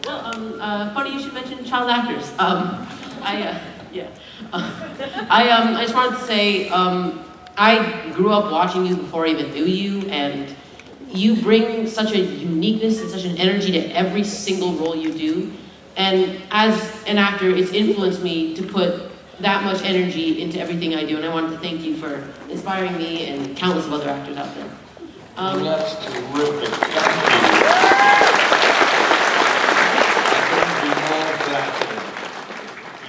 Funny you should mention child actors. Yeah. I just wanted to say, I grew up watching you before I even knew you, and you bring such a uniqueness and such an energy to every single role you do. And as an actor, it's influenced me to put that much energy into everything I do, and I wanted to thank you for inspiring me and countless of other actors out there. That's terrific. Thank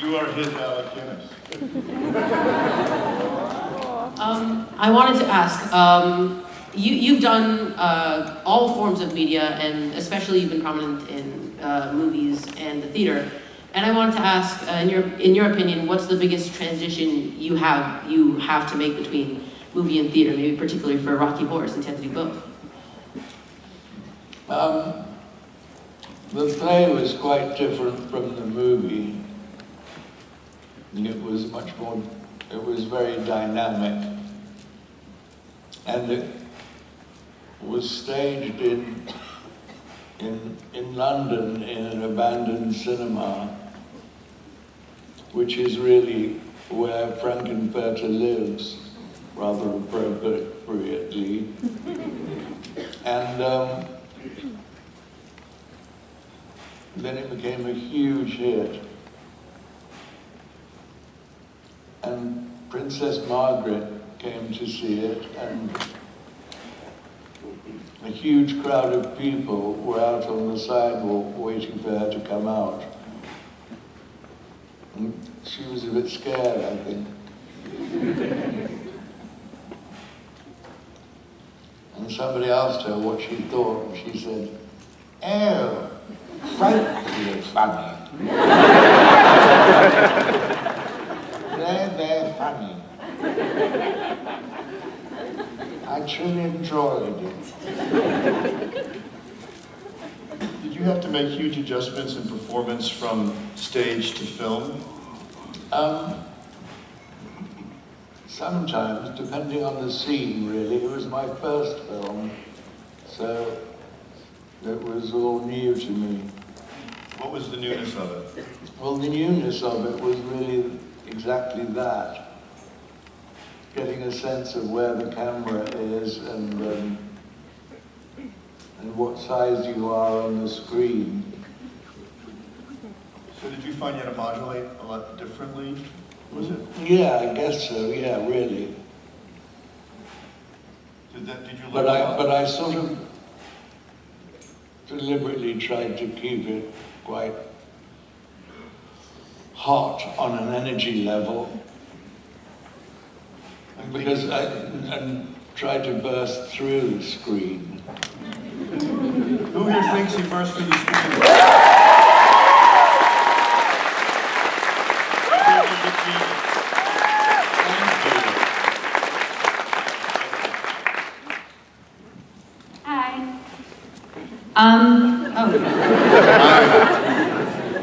you. You are his Alec Guinness. I wanted to ask, you've done all forms of media, and especially you've been prominent in movies and the theater. And I wanted to ask, in your opinion, what's the biggest transition you have to make between movie and theater, maybe particularly for Rocky Horror, since you have to do both? The play was quite different from the movie. It was much more, it was very dynamic. And it was staged in London in an abandoned cinema, which is really where Frankenfurter lives, rather appropriately. And then it became a huge hit. And Princess Margaret came to see it, and a huge crowd of people were out on the sidewalk waiting for her to come out. And she was a bit scared, I think. And somebody asked her what she thought, and she said, "Oh, frightfully funny." They're funny. I truly enjoyed it. Did you have to make huge adjustments in performance from stage to film? Sometimes, depending on the scene, really. It was my first film, so it was all new to me. What was the newness of it? Well, the newness of it was really exactly that. Getting a sense of where the camera is and what size you are on the screen. So did you find you had to modulate a lot differently? Was it? Yeah, I guess so. Yeah, really. Did you learn But a lot? I sort of deliberately tried to keep it quite hot on an energy level. Because and tried to burst through the screen. Who here thinks he burst through the screen? Hi.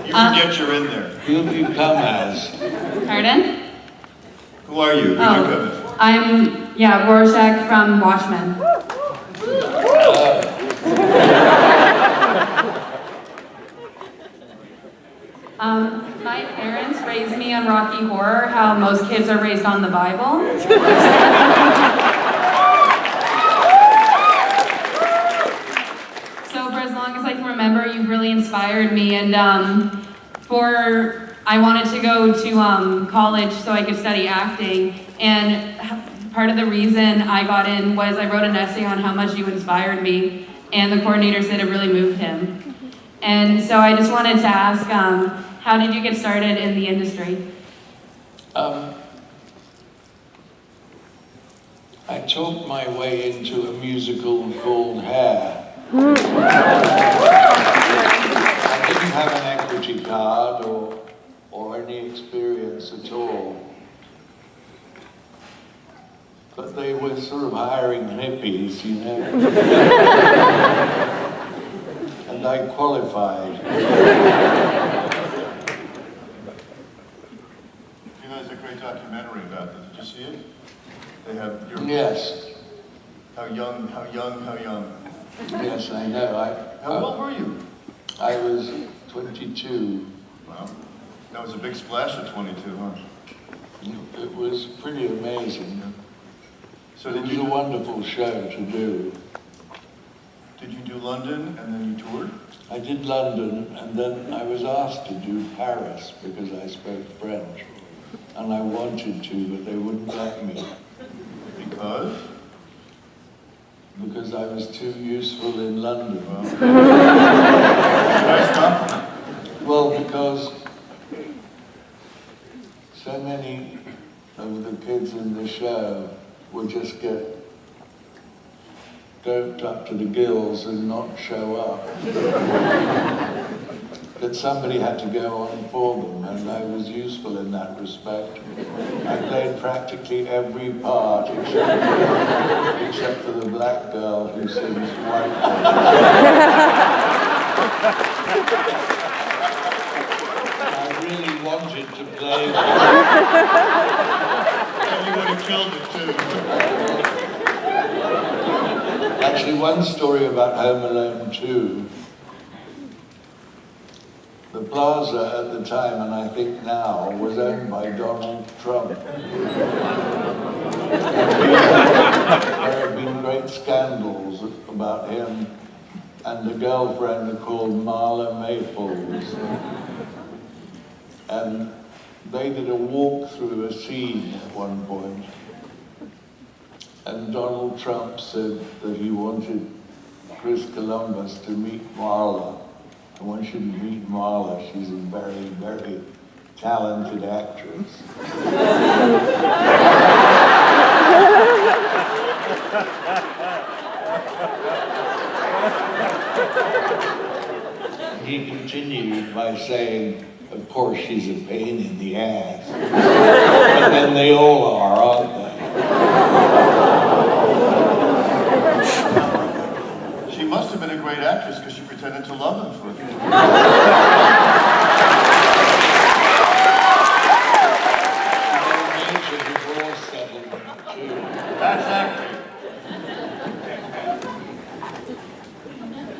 You forget you're in there. Who have you come as? Pardon? Who are you? Who did you come as? I'm, Rorschach from Watchmen. My parents raised me on Rocky Horror, how most kids are raised on the Bible. So for as long as I can remember, you've really inspired me, and I wanted to go to college so I could study acting, and part of the reason I got in was I wrote an essay on how much you inspired me, and the coordinator said it really moved him. And so I just wanted to ask, how did you get started in the industry? I talked my way into a musical called Hair. I didn't have an equity card or any experience at all. But they were sort of hiring hippies, you know. And I qualified. You know, there's a great documentary about this. Did you see it? They have your... Yes. How young. Yes, I know. How old were you? I was 22. Wow. That was a big splash at 22, huh? It was pretty amazing. So It did was you a wonderful show to do. Did you do London and then you toured? I did London, and then I was asked to do Paris because I spoke French. And I wanted to, but they wouldn't let me. Because? Because I was too useful in London. Nice compliment. Well, because so many of the kids in the show would just get doped up to the gills and not show up. That somebody had to go on for them, and I was useful in that respect. I played practically every part except for the black girl who sings white. I really wanted to play that. And you would have killed it too. Actually, one story about Home Alone 2. The plaza at the time, and I think now, was owned by Donald Trump. There have been great scandals about him and a girlfriend called Marla Maples. And they did a walk through a scene at one point. And Donald Trump said that he wanted Chris Columbus to meet Marla. I want you to meet Marla. She's a very, very talented actress. He continued by saying, of course she's a pain in the ass. But then they all are, aren't they? She must have been a great actress because she pretended to love him for a few minutes. That's acting.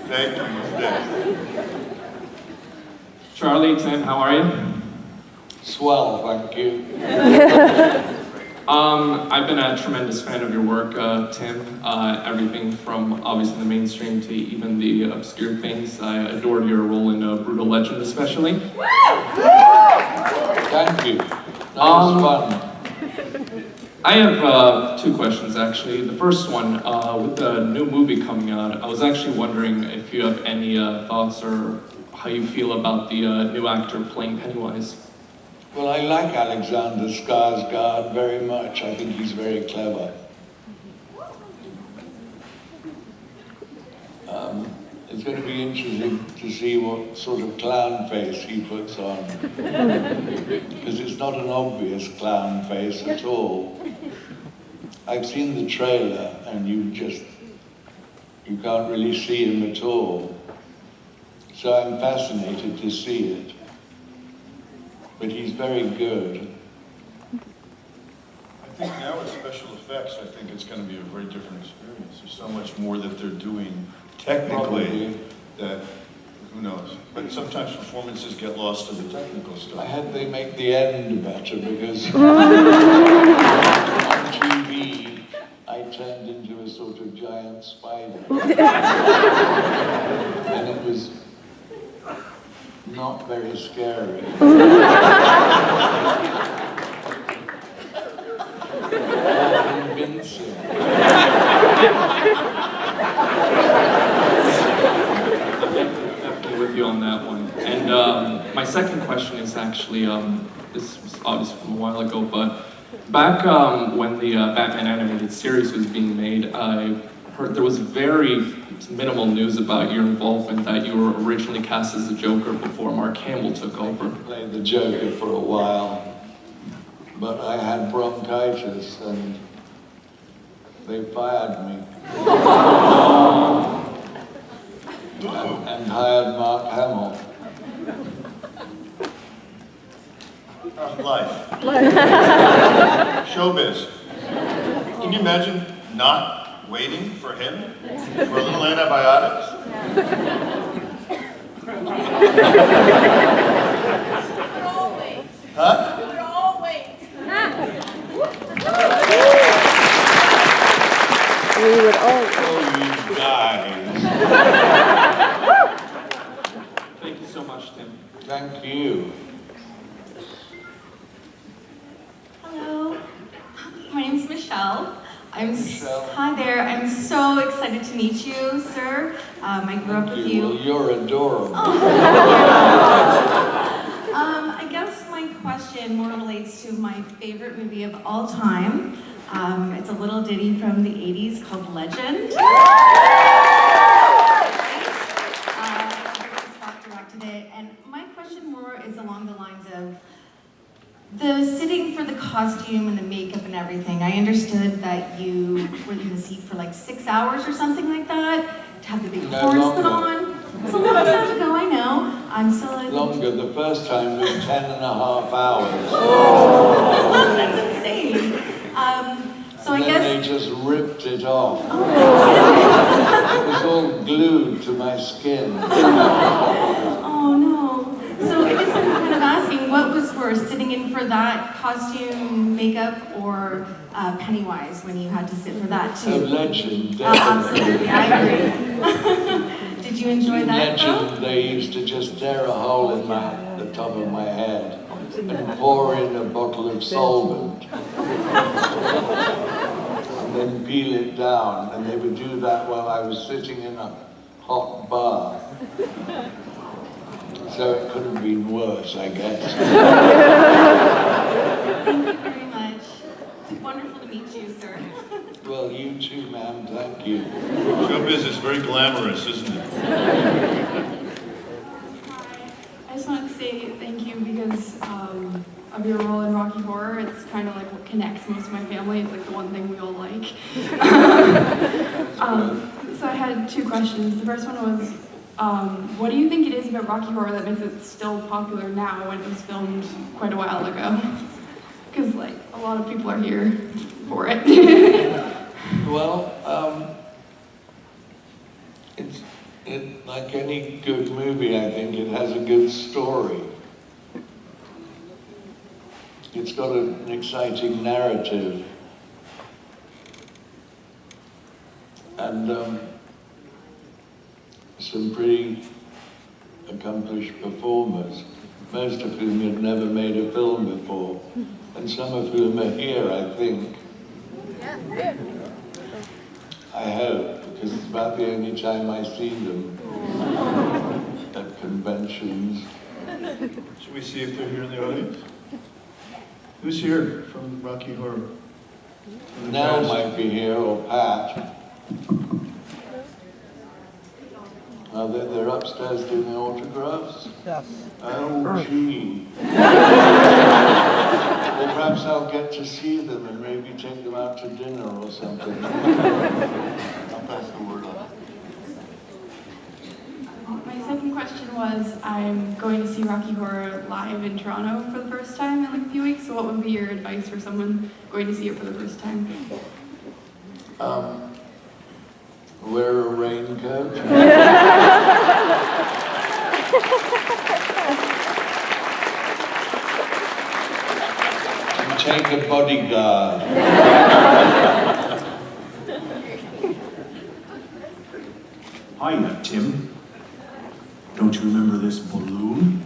Thank you, Steph. Charlie, Tim, how are you? Swell, thank you. I've been a tremendous fan of your work, Tim. Everything from obviously the mainstream to even the obscure things. I adored your role in Brutal Legend, especially. Thank you. That was fun. I have two questions, actually. The first one, with the new movie coming out, I was actually wondering if you have any thoughts or how you feel about the new actor playing Pennywise. Well, I like Alexander Skarsgård very much. I think he's very clever. It's going to be interesting to see what sort of clown face he puts on. Because it's not an obvious clown face at all. I've seen the trailer and you can't really see him at all. So I'm fascinated to see it. But he's very good. I think now with special effects, I think it's going to be a very different experience. There's so much more that they're doing technically that, who knows? But sometimes performances get lost to the technical stuff. I hope they make the end better because on TV I turned into a sort of giant spider. And it was not very scary. Convincing. Definitely with you on that one. And my second question is actually, this was obviously from a while ago, but back when the Batman animated series was being made, I heard there was very minimal news about your involvement, that you were originally cast as the Joker before Mark Hamill took over. I played the Joker for a while, but I had bronchitis and they fired me. And hired Mark Hamill. Life. Showbiz. Can you imagine not waiting for him? For a little antibiotics? Huh? We would all. Oh, you guys. Thank you so much, Tim. Thank you. Hello, my name's Michelle. Michelle. Hi there. I'm so excited to meet you, sir. I grew up Thank with you. Well, you. you're adorable. I guess my question more relates to my favorite movie of all time. It's a little ditty from the 80s called Legend. Scott directed it, and my question more is along the lines of the sitting for the costume and the makeup and everything. I understood that you were in the seat for like 6 hours or something like that to have the big No, horns put longer. on. It's a long time ago, I know. I'm still like, Longer. The first time was 10.5 hours. that's insane. So I And then guess. they just ripped it off. It was all glued to my skin. Oh no. So I guess I'm kind of asking, what was worse, sitting in for that costume, makeup, or Pennywise when you had to sit for that A too? legend, Absolutely, definitely. I agree. Did you enjoy In that though? Legend, they used to just tear a hole in the top of my head and pour in a bottle of solvent. And then peel it down, and they would do that while I was sitting in a hot bath. So it couldn't have been worse, I guess. Thank you very much. It's wonderful to meet you, sir. Well, you too, ma'am, thank you. Show business, very glamorous, isn't it? I just wanted to say thank you because of your role in Rocky Horror. It's kind of like what connects most of my family. It's like the one thing we all like. So I had two questions. The first one was, what do you think it is about Rocky Horror that makes it still popular now when it was filmed quite a while ago? Because like a lot of people are here for it. Well, it's like any good movie, I think it has a good story. It's got an exciting narrative. And some pretty accomplished performers, most of whom had never made a film before, and some of whom are here, I think. I hope, because it's about the only time I see them at conventions. Should we see if they're here in the audience? Who's here from Rocky Horror? Nell might be here, or Pat. They're upstairs doing the autographs? Yes. Oh, gee. Well, perhaps I'll get to see them and maybe take them out to dinner or something. I'll pass the word on. My second question was, I'm going to see Rocky Horror live in Toronto for the first time in like a few weeks. So what would be your advice for someone going to see it for the first time? Wear a raincoat. And take a bodyguard. Hi, Tim. Don't you remember this balloon?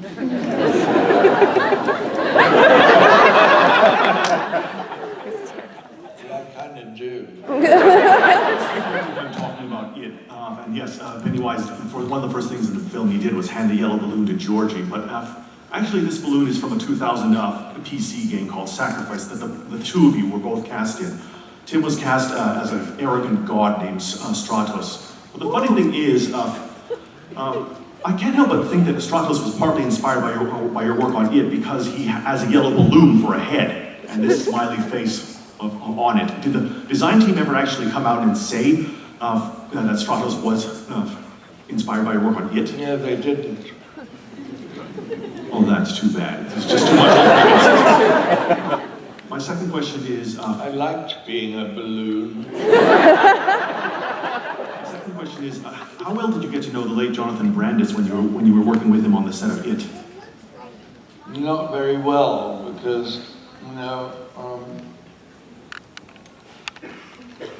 I kind of do. We've been talking about it, and yes, Pennywise, for one of the first things in the film he did was hand the yellow balloon to Georgie, but actually this balloon is from a 2000 PC game called Sacrifice that the two of you were both cast in. Tim was cast as an arrogant god named Stratos. But the funny thing is, I can't help but think that Stratos was partly inspired by your work on it because he has a yellow balloon for a head and this smiley face on it. Did the design team ever actually come out and say that Stratos was inspired by your work on it? Yeah, they didn't. Oh, that's too bad. There's just too much. My second question is, I liked being a balloon. my second question is, how how well did you get to know the late Jonathan Brandis when you were working with him on the set of It? Not very well, because,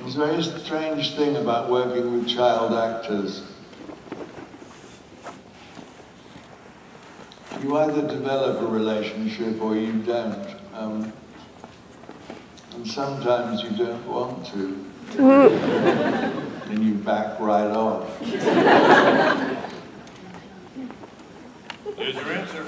there's a very strange thing about working with child actors. You either develop a relationship or you don't. And sometimes you don't want to. And you back right off. There's your answer.